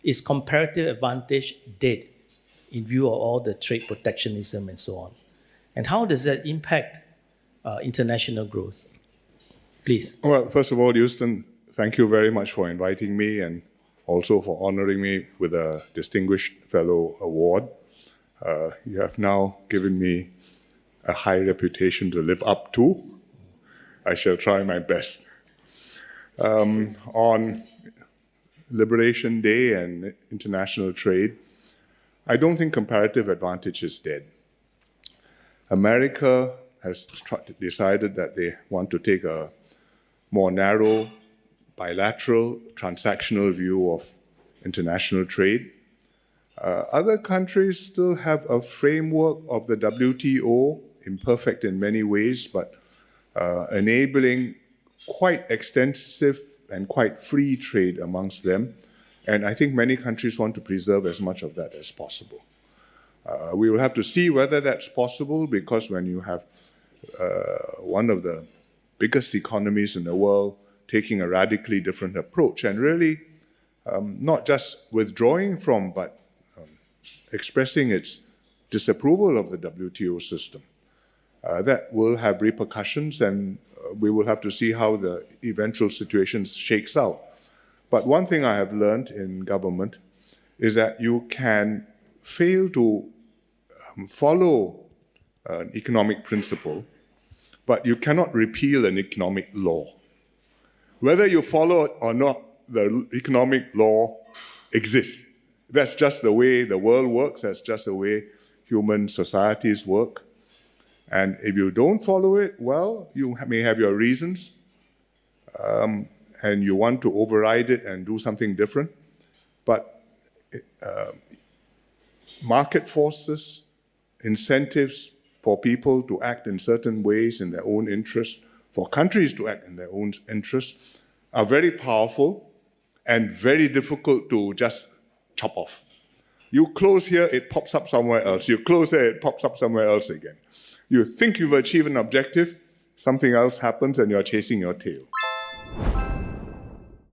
is comparative advantage dead in view of all the trade protectionism and so on? And how does that impact international growth? Please. Well, first of all, Houston, thank you very much for inviting me and also for honoring me with a Distinguished Fellow Award. You have now given me a high reputation to live up to. I shall try my best. On Liberation Day and international trade, I don't think comparative advantage is dead. America has decided that they want to take a more narrow, bilateral, transactional view of international trade. Other countries still have a framework of the WTO, imperfect in many ways, but enabling quite extensive and quite free trade amongst them. And I think many countries want to preserve as much of that as possible. We will have to see whether that's possible, because when you have one of the biggest economies in the world taking a radically different approach and really not just withdrawing from, but expressing its disapproval of the WTO system, that will have repercussions, and we will have to see how the eventual situation shakes out. But one thing I have learned in government is that you can fail to follow an economic principle, but you cannot repeal an economic law. Whether you follow it or not, the economic law exists. That's just the way the world works. That's just the way human societies work. And if you don't follow it, well, you may have your reasons, and you want to override it and do something different. But market forces, incentives for people to act in certain ways in their own interest, for countries to act in their own interest, are very powerful and very difficult to just chop off. You close here, it pops up somewhere else. You close there, it pops up somewhere else again. You think you've achieved an objective, something else happens and you're chasing your tail.